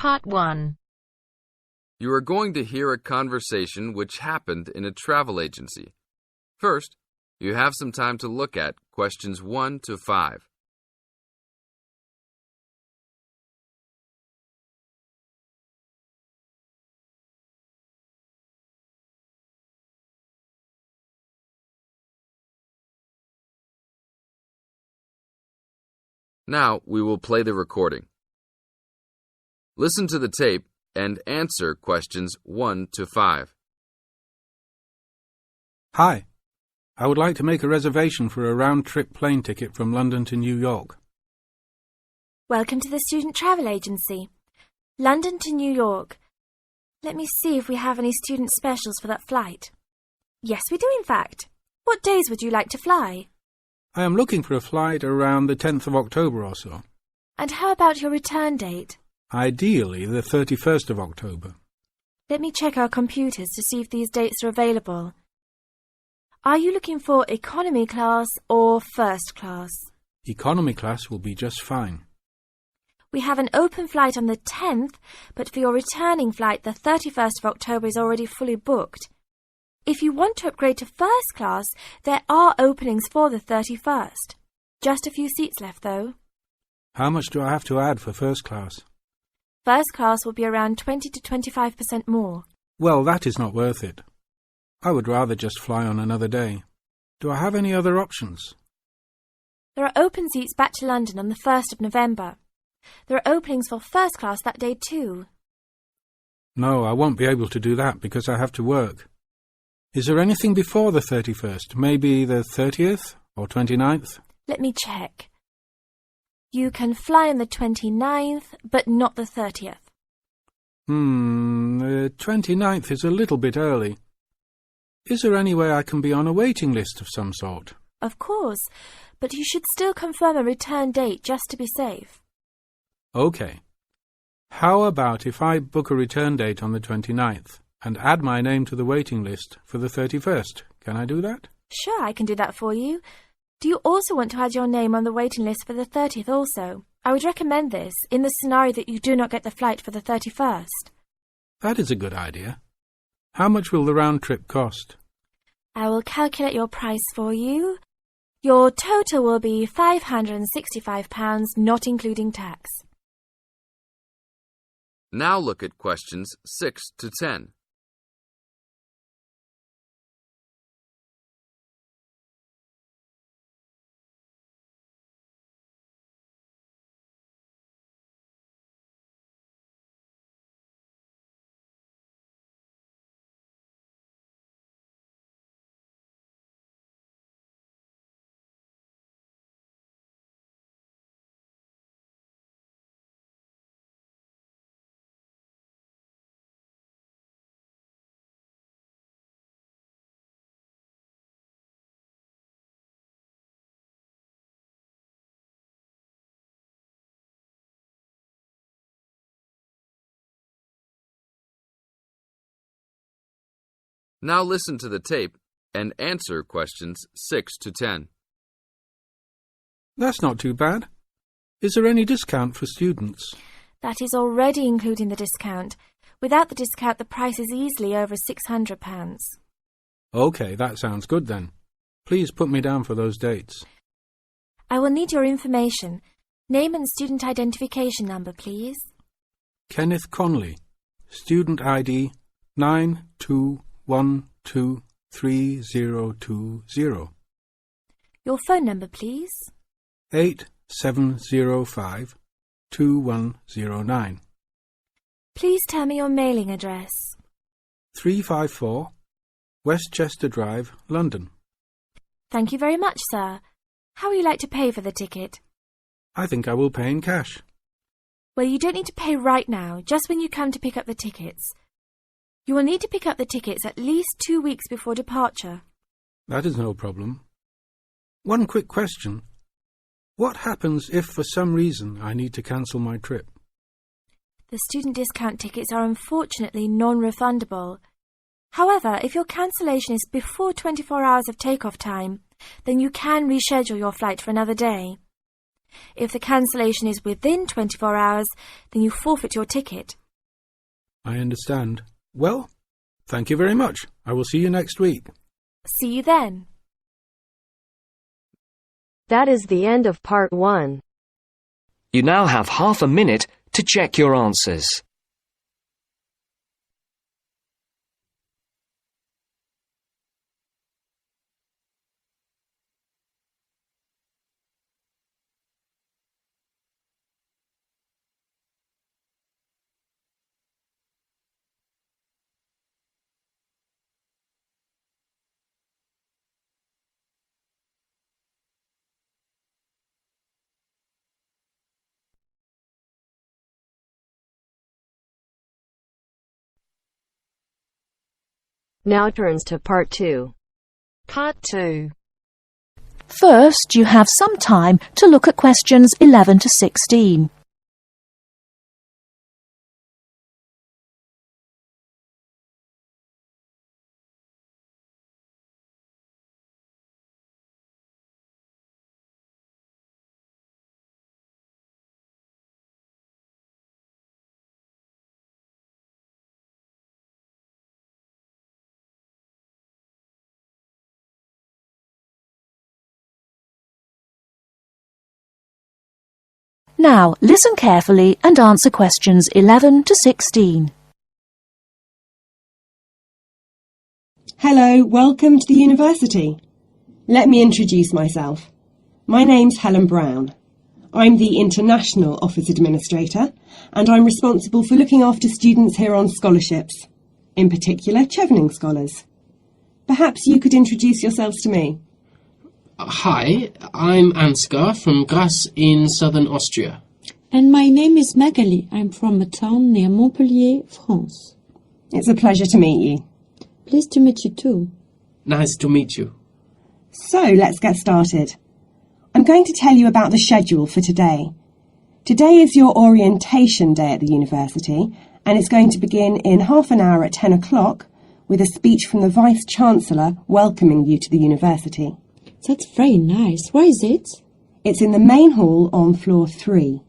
Part 1. You are going to hear a conversation which happened in a travel agency. First, you have some time to look at questions 1 to 5. Now we will play the recording. Listen to the tape and answer questions 1 to 5. Hi. I would like to make a reservation for a round-trip plane ticket from London to New York. Welcome to the Student Travel Agency. London to New York. Let me see if we have any student specials for that flight. Yes, we do in fact. What days would you like to fly? I am looking for a flight around the 10th of October or so. And how about your return date? Ideally, the 31st of October. Let me check our computers to see if these dates are available. Are you looking for economy class or first class? Economy class will be just fine. We have an open flight on the 10th, but for your returning flight, the 31st of October is already fully booked. If you want to upgrade to first class, there are openings for the 31st. Just a few seats left, though. How much do I have to add for first class? First class will be around 20 to 25% more. Well, that is not worth it. I would rather just fly on another day. Do I have any other options? There are open seats back to London on the 1st of November. There are openings for first class that day too. No, I won't be able to do that because I have to work. Is there anything before the 31st? Maybe the 30th or 29th? Let me check. You can fly on the 29th, but not the 30th. The 29th is a little bit early. Is there any way I can be on a waiting list of some sort? Of course, but you should still confirm a return date just to be safe. Okay. How about if I book a return date on the 29th and add my name to the waiting list for the 31st? Can I do that? Sure, I can do that for you. Do you also want to add your name on the waiting list for the 30th also? I would recommend this in the scenario that you do not get the flight for the 31st. That is a good idea. How much will the round trip cost? I will calculate your price for you. Your total will be £565, not including tax. Now look at questions 6 to 10. Now listen to the tape and answer questions 6 to 10. That's not too bad. Is there any discount for students? That is already including the discount. Without the discount, the price is easily over £600. Okay, that sounds good then. Please put me down for those dates. I will need your information. Name and student identification number, please. Kenneth Conley, student ID 92123020. Your phone number, please. 87052109. Please tell me your mailing address. 354 Westchester Drive, London. Thank you very much, sir. How would you like to pay for the ticket? I think I will pay in cash. Well, you don't need to pay right now, just when you come to pick up the tickets. You will need to pick up the tickets at least 2 weeks before departure. That is no problem. One quick question. What happens if for some reason I need to cancel my trip? The student discount tickets are unfortunately non-refundable. However, if your cancellation is before 24 hours of takeoff time, then you can reschedule your flight for another day. If the cancellation is within 24 hours, then you forfeit your ticket. I understand. Well, thank you very much. I will see you next week. See you then. That is the end of part 1. You now have half a minute to check your answers. Now turns to part 2. Part 2. First, you have some time to look at questions 11 to 16. Now, listen carefully and answer questions 11 to 16. Hello, welcome to the university. Let me introduce myself. My name's Helen Brown. I'm the International Office Administrator, and I'm responsible for looking after students here on scholarships, in particular Chevening scholars. Perhaps you could introduce yourselves to me. Hi, I'm Ansgar from Grasse in southern Austria. And my name is Magali. I'm from a town near Montpellier, France. It's a pleasure to meet you. Pleased to meet you too. Nice to meet you. So, let's get started. I'm going to tell you about the schedule for today. Today is your orientation day at the university, and it's going to begin in half an hour at 10 o'clock with a speech from the Vice-Chancellor welcoming you to the university. That's very nice. Where is it? It's in the main hall on floor 3.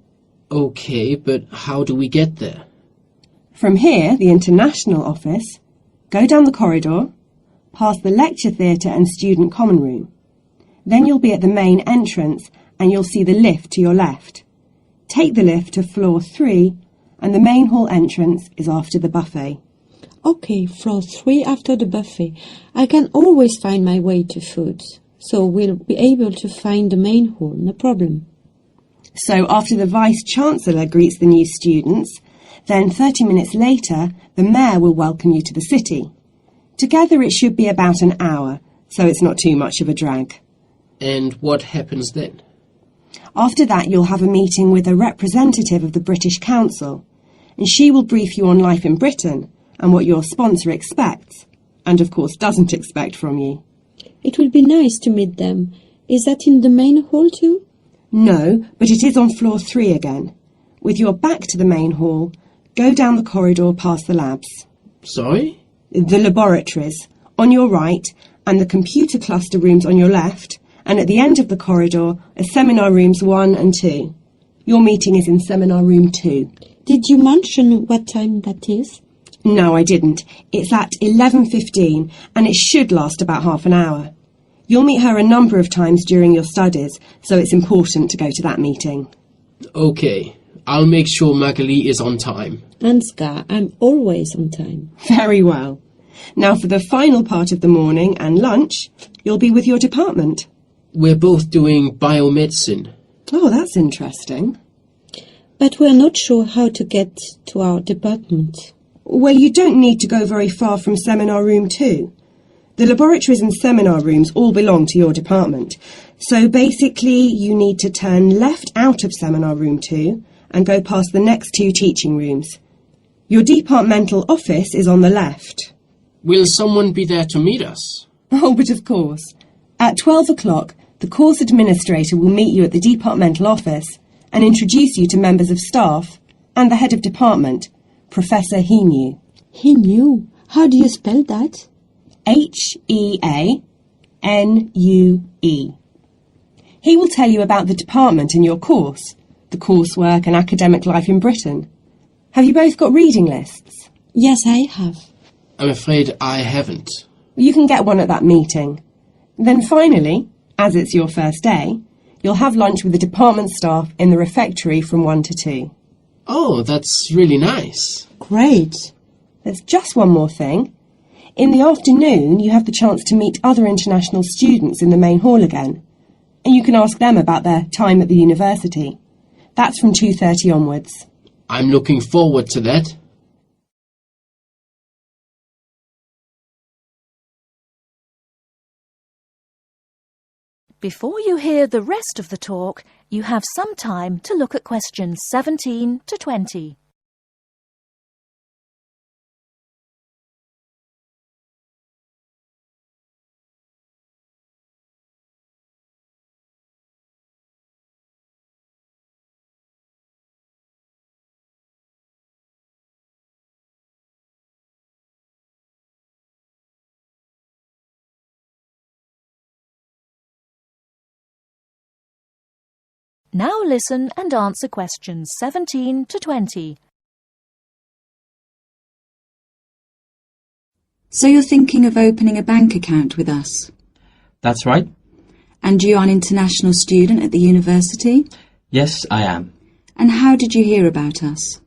Okay, but how do we get there? From here, the International Office, go down the corridor, past the lecture theatre and student common room. Then you'll be at the main entrance and you'll see the lift to your left. Take the lift to floor 3 and the main hall entrance is after the buffet. Okay, floor 3 after the buffet. I can always find my way to food. So we'll be able to find the main hall, no problem. So after the Vice-Chancellor greets the new students, then 30 minutes later, the Mayor will welcome you to the city. Together it should be about an hour, so it's not too much of a drag. And what happens then? After that, you'll have a meeting with a representative of the British Council, and she will brief you on life in Britain and what your sponsor expects, and of course doesn't expect from you. It will be nice to meet them. Is that in the main hall too? No, but it is on floor 3 again. With your back to the main hall, go down the corridor past the labs. Sorry? The laboratories, on your right, and the computer cluster rooms on your left, and at the end of the corridor are seminar rooms 1 and 2. Your meeting is in seminar room 2. Did you mention what time that is? No, I didn't. It's at 11:15, and it should last about half an hour. You'll meet her a number of times during your studies, so it's important to go to that meeting. Okay, I'll make sure Magali is on time. Ansgar, I'm always on time. Very well. Now for the final part of the morning and lunch, you'll be with your department. We're both doing biomedicine. Oh, that's interesting. But we're not sure how to get to our department. Well, you don't need to go very far from seminar room 2. The laboratories and seminar rooms all belong to your department. So basically, you need to turn left out of seminar room 2 and go past the next 2 teaching rooms. Your departmental office is on the left. Will someone be there to meet us? Oh, but of course. At 12 o'clock, the course administrator will meet you at the departmental office and introduce you to members of staff and the head of department, Professor Heanue. Heanue? How do you spell that? Heanue. He will tell you about the department in your course, the coursework and academic life in Britain. Have you both got reading lists? Yes, I have. I'm afraid I haven't. You can get one at that meeting. Then finally, as it's your first day, you'll have lunch with the department staff in the refectory from 1 to 2. Oh, that's really nice. Great. There's just one more thing. In the afternoon, you have the chance to meet other international students in the main hall again, and you can ask them about their time at the university. That's from 2:30 onwards. I'm looking forward to that. Before you hear the rest of the talk, you have some time to look at questions 17 to 20. Now listen and answer questions 17 to 20. So you're thinking of opening a bank account with us? That's right. And you are an international student at the university? Yes, I am. And how did you hear about us?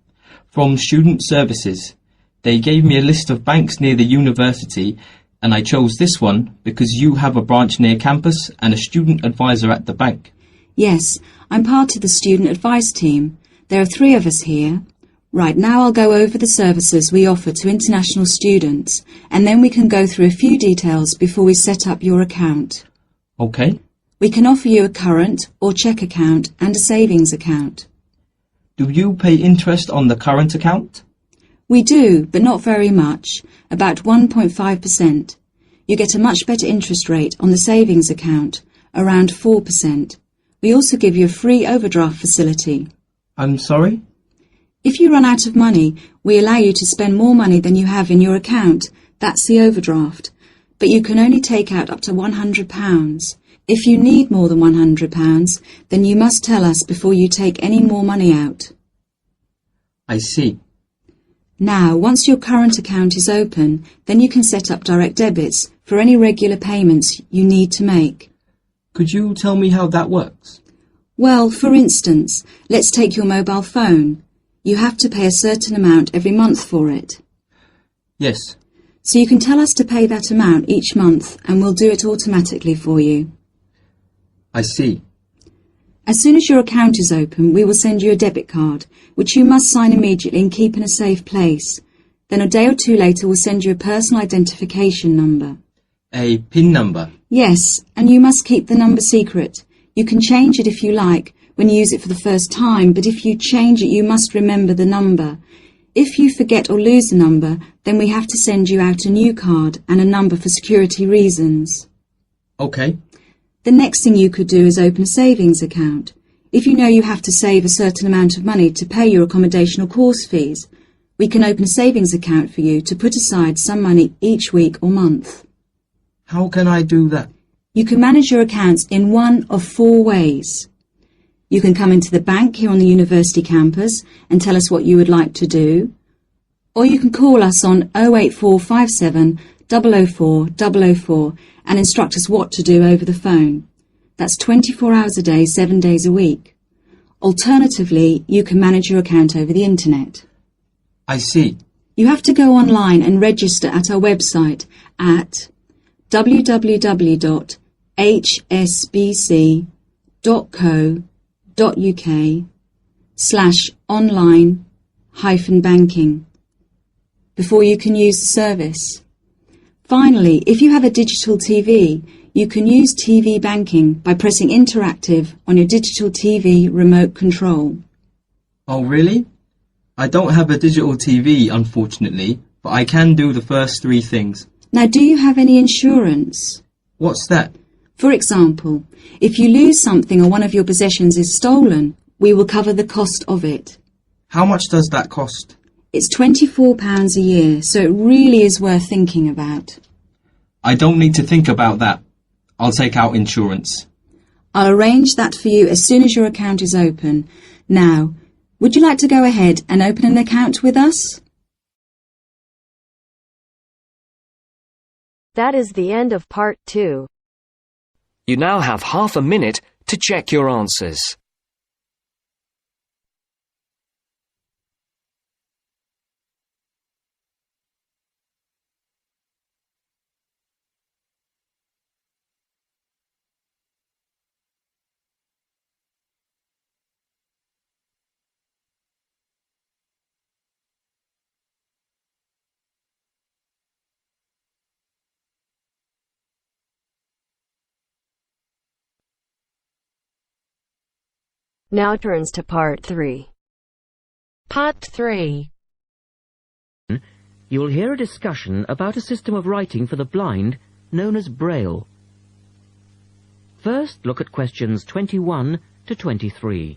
From Student Services. They gave me a list of banks near the university, and I chose this one because you have a branch near campus and a student advisor at the bank. Yes, I'm part of the student advice team. There are 3 of us here. Right, now I'll go over the services we offer to international students, and then we can go through a few details before we set up your account. Okay. We can offer you a current or cheque account and a savings account. Do you pay interest on the current account? We do, but not very much, about 1.5%. You get a much better interest rate on the savings account, around 4%. We also give you a free overdraft facility. I'm sorry? If you run out of money, we allow you to spend more money than you have in your account. That's the overdraft. But you can only take out up to £100. If you need more than £100, then you must tell us before you take any more money out. I see. Now, once your current account is open, then you can set up direct debits for any regular payments you need to make. Could you tell me how that works? Well, for instance, let's take your mobile phone. You have to pay a certain amount every month for it. Yes. So you can tell us to pay that amount each month and we'll do it automatically for you. I see. As soon as your account is open, we will send you a debit card, which you must sign immediately and keep in a safe place. Then a day or 2 later, we'll send you a personal identification number. A PIN number? Yes, and you must keep the number secret. You can change it if you like when you use it for the first time, but if you change it, you must remember the number. If you forget or lose the number, then we have to send you out a new card and a number for security reasons. Okay. The next thing you could do is open a savings account. If you know you have to save a certain amount of money to pay your accommodation or course fees, we can open a savings account for you to put aside some money each week or month. How can I do that? You can manage your accounts in one of 4 ways. You can come into the bank here on the university campus and tell us what you would like to do, or you can call us on 08457 004 004 and instruct us what to do over the phone. That's 24 hours a day, 7 days a week. Alternatively, you can manage your account over the internet. I see. You have to go online and register at our website at www.hsbc.co.uk/online-banking before you can use the service. Finally, if you have a digital TV, you can use TV banking by pressing interactive on your digital TV remote control. Oh, really? I don't have a digital TV, unfortunately, but I can do the first 3 things. Now, do you have any insurance? What's that? For example, if you lose something or one of your possessions is stolen, we will cover the cost of it. How much does that cost? It's £24 a year, so it really is worth thinking about. I don't need to think about that. I'll take out insurance. I'll arrange that for you as soon as your account is open. Now, would you like to go ahead and open an account with us? That is the end of part 2. You now have half a minute to check your answers. Now turns to part 3. Part 3. You will hear a discussion about a system of writing for the blind known as Braille. First, look at questions 21 to 23.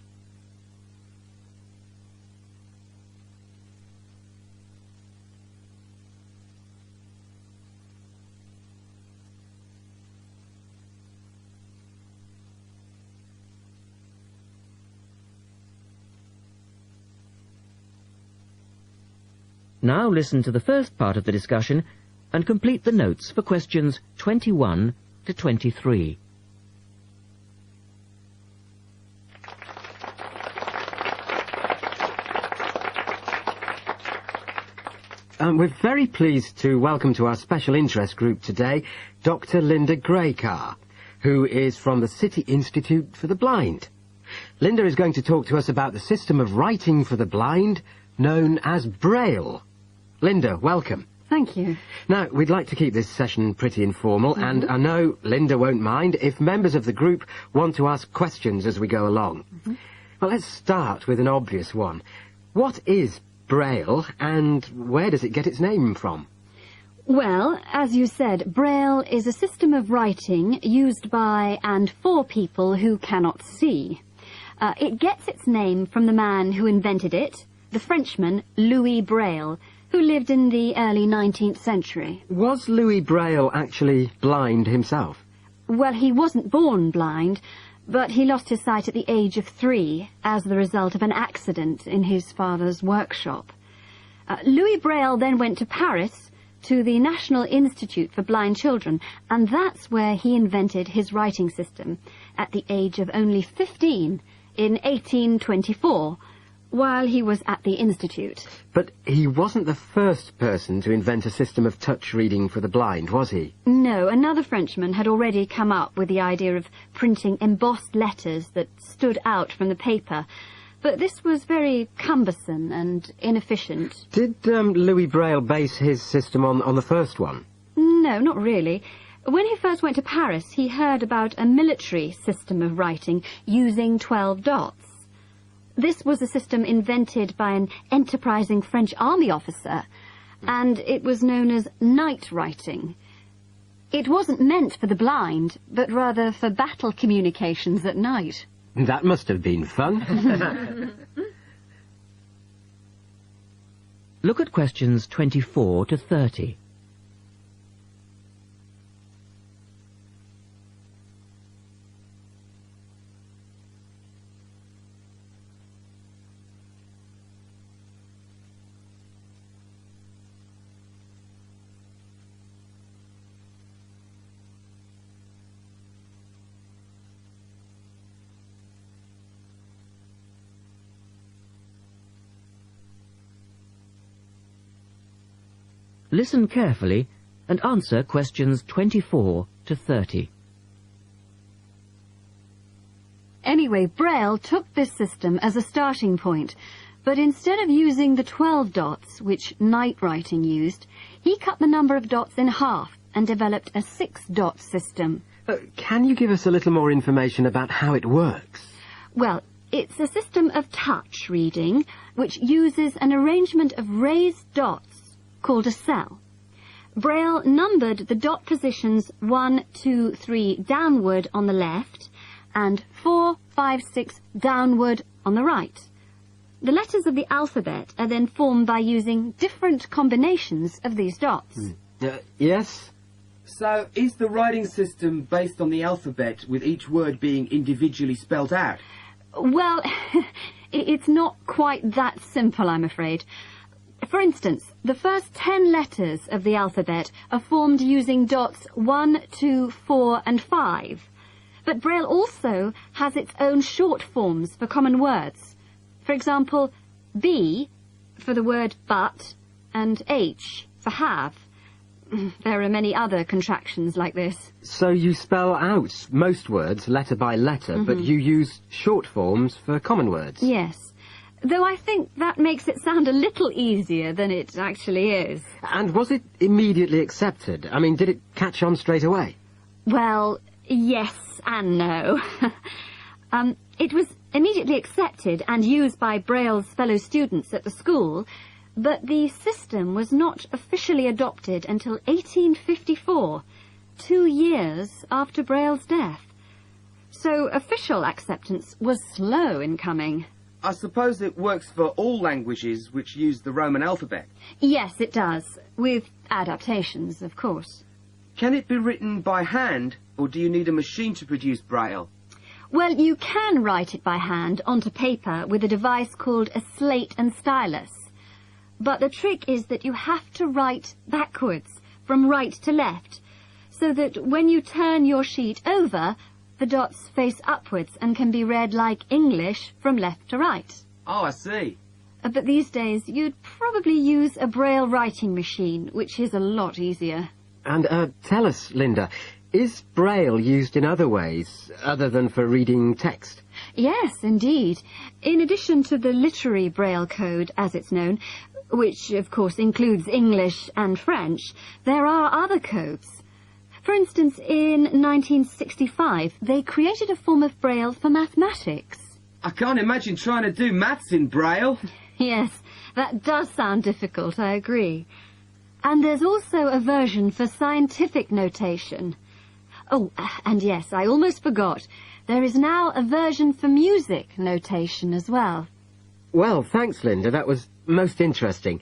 Now listen to the first part of the discussion and complete the notes for questions 21 to 23. We're very pleased to welcome to our special interest group today Dr. Linda Graycar, who is from the City Institute for the Blind. Linda is going to talk to us about the system of writing for the blind known as Braille. Linda, welcome. Thank you. Now, we'd like to keep this session pretty informal, and I know Linda won't mind if members of the group want to ask questions as we go along. Well, let's start with an obvious one. What is Braille, and where does it get its name from? Well, as you said, Braille is a system of writing used by and for people who cannot see. It gets its name from the man who invented it, the Frenchman Louis Braille, who lived in the early 19th century. Was Louis Braille actually blind himself? Well, he wasn't born blind, but he lost his sight at the age of 3 as the result of an accident in his father's workshop. Louis Braille then went to Paris to the National Institute for Blind Children, and that's where he invented his writing system at the age of only 15 in 1824, while he was at the Institute. But he wasn't the first person to invent a system of touch reading for the blind, was he? No, another Frenchman had already come up with the idea of printing embossed letters that stood out from the paper, but this was very cumbersome and inefficient. Did Louis Braille base his system on the first one? No, not really. When he first went to Paris, he heard about a military system of writing using 12 dots. This was a system invented by an enterprising French army officer, and it was known as night writing. It wasn't meant for the blind, but rather for battle communications at night. That must have been fun. Look at questions 24 to 30. Listen carefully and answer questions 24 to 30. Anyway, Braille took this system as a starting point, but instead of using the 12 dots, which night writing used, he cut the number of dots in half and developed a 6-dot system. Can you give us a little more information about how it works? Well, it's a system of touch reading, which uses an arrangement of raised dots called a cell. Braille numbered the dot positions 1, 2, 3 downward on the left and 4, 5, 6 downward on the right. The letters of the alphabet are then formed by using different combinations of these dots. Yes? So, is the writing system based on the alphabet, with each word being individually spelt out? Well, it's not quite that simple, I'm afraid. For instance, the first 10 letters of the alphabet are formed using dots 1, 2, 4 and 5. But Braille also has its own short forms for common words. For example, B for the word but and H for have. There are many other contractions like this. So you spell out most words letter by letter, but you use short forms for common words? Yes. Though I think that makes it sound a little easier than it actually is. And was it immediately accepted? I mean, did it catch on straight away? Well, yes and no. It was immediately accepted and used by Braille's fellow students at the school, but the system was not officially adopted until 1854, 2 years after Braille's death. So official acceptance was slow in coming. I suppose it works for all languages which use the Roman alphabet. Yes, it does, with adaptations, of course. Can it be written by hand, or do you need a machine to produce Braille? Well, you can write it by hand onto paper with a device called a slate and stylus. But the trick is that you have to write backwards, from right to left, so that when you turn your sheet over, the dots face upwards and can be read like English from left to right. Oh, I see. But these days, you'd probably use a Braille writing machine, which is a lot easier. And tell us, Linda, is Braille used in other ways, other than for reading text? Yes, indeed. In addition to the literary Braille code, as it's known, which of course includes English and French, there are other codes. For instance, in 1965, they created a form of Braille for mathematics. I can't imagine trying to do maths in Braille. Yes, that does sound difficult, I agree. And there's also a version for scientific notation. Oh, and yes, I almost forgot. There is now a version for music notation as well. Well, thanks, Linda. That was most interesting.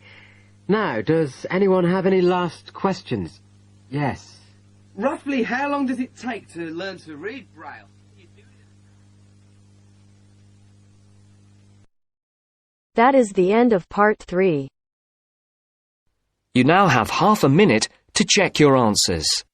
Now, does anyone have any last questions? Yes. Roughly how long does it take to learn to read Braille? That is the end of part 3. You now have half a minute to check your answers.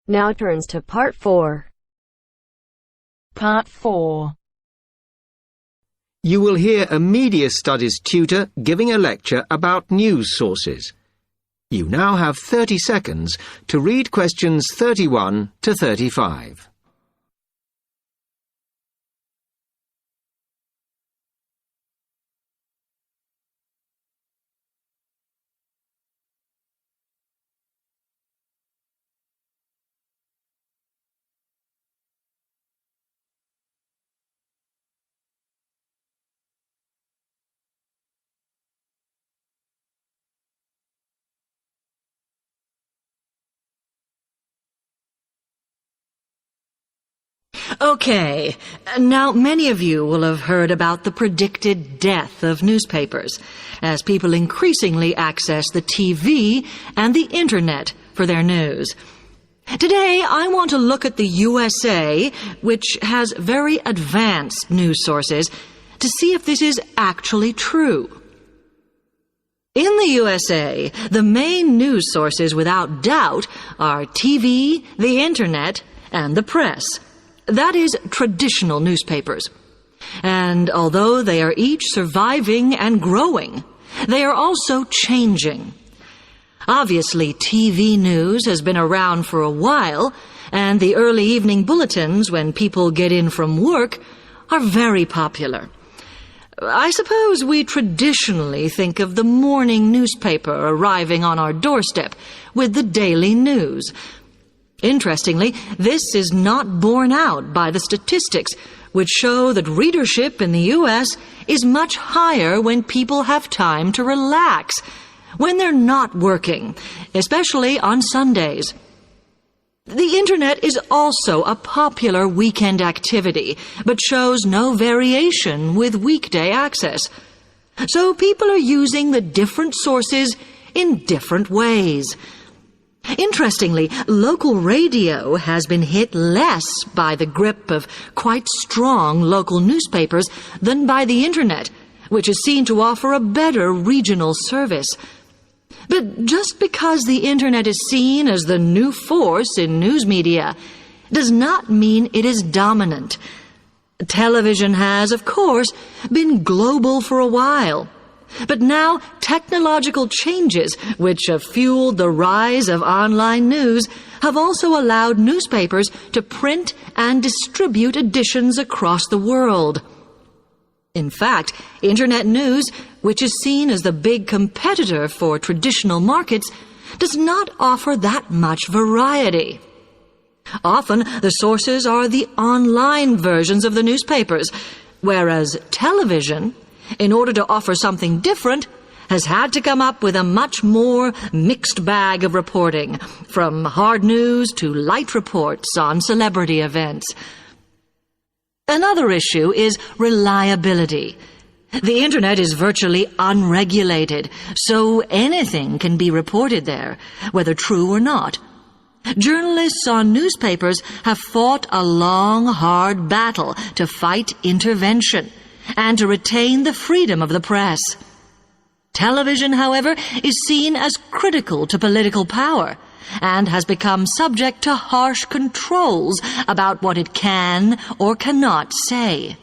Now turns to part 4. Part 4. You will hear a media studies tutor giving a lecture about news sources. You now have 30 seconds to read questions 31 to 35. Okay, now many of you will have heard about the predicted death of newspapers, as people increasingly access the TV and the Internet for their news. Today, I want to look at the USA, which has very advanced news sources, to see if this is actually true. In the USA, the main news sources without doubt are TV, the Internet, and the press. That is, traditional newspapers. And although they are each surviving and growing, they are also changing. Obviously, TV news has been around for a while, and the early evening bulletins, when people get in from work, are very popular. I suppose we traditionally think of the morning newspaper arriving on our doorstep with the daily news. Interestingly, this is not borne out by the statistics, which show that readership in the U.S. is much higher when people have time to relax, when they're not working, especially on Sundays. The Internet is also a popular weekend activity, but shows no variation with weekday access. So people are using the different sources in different ways. Interestingly, local radio has been hit less by the grip of quite strong local newspapers than by the Internet, which is seen to offer a better regional service. But just because the Internet is seen as the new force in news media does not mean it is dominant. Television has, of course, been global for a while. But now technological changes, which have fueled the rise of online news, have also allowed newspapers to print and distribute editions across the world. In fact, Internet news, which is seen as the big competitor for traditional markets, does not offer that much variety. Often, the sources are the online versions of the newspapers, whereas television, in order to offer something different, has had to come up with a much more mixed bag of reporting, from hard news to light reports on celebrity events. Another issue is reliability. The Internet is virtually unregulated, so anything can be reported there, whether true or not. Journalists on newspapers have fought a long, hard battle to fight intervention and to retain the freedom of the press. Television, however, is seen as critical to political power and has become subject to harsh controls about what it can or cannot say.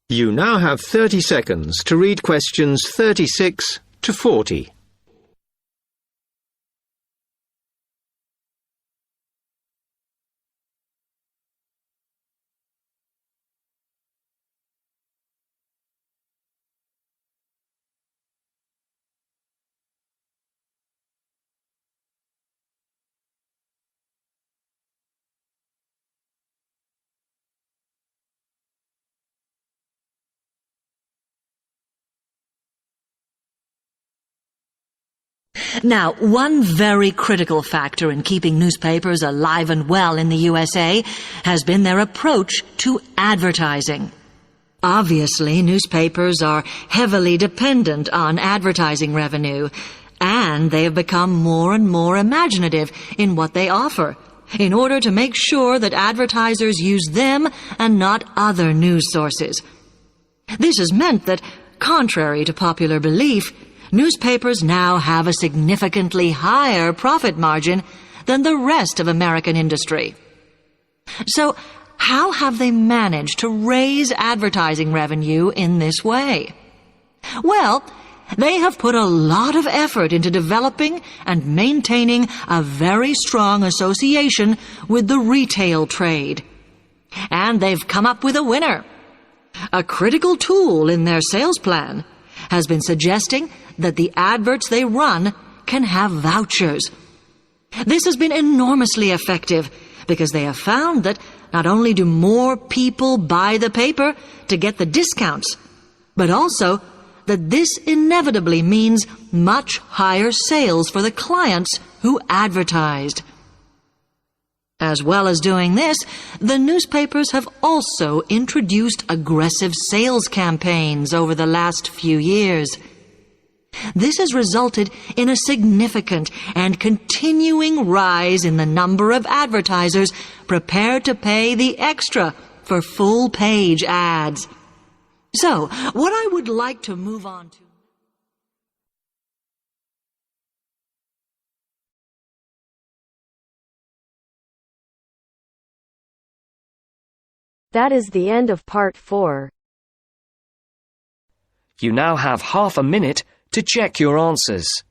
You now have 30 seconds to read questions 36 to 40. Now, one very critical factor in keeping newspapers alive and well in the USA has been their approach to advertising. Obviously, newspapers are heavily dependent on advertising revenue, and they have become more and more imaginative in what they offer, in order to make sure that advertisers use them and not other news sources. This has meant that, contrary to popular belief, newspapers now have a significantly higher profit margin than the rest of American industry. So, how have they managed to raise advertising revenue in this way? Well, they have put a lot of effort into developing and maintaining a very strong association with the retail trade. And they've come up with a winner. A critical tool in their sales plan has been suggesting that the adverts they run can have vouchers. This has been enormously effective because they have found that not only do more people buy the paper to get the discounts, but also that this inevitably means much higher sales for the clients who advertised. As well as doing this, the newspapers have also introduced aggressive sales campaigns over the last few years. This has resulted in a significant and continuing rise in the number of advertisers prepared to pay the extra for full-page ads. So, what I would like to move on to... That is the end of part 4. You now have half a minute to check your answers.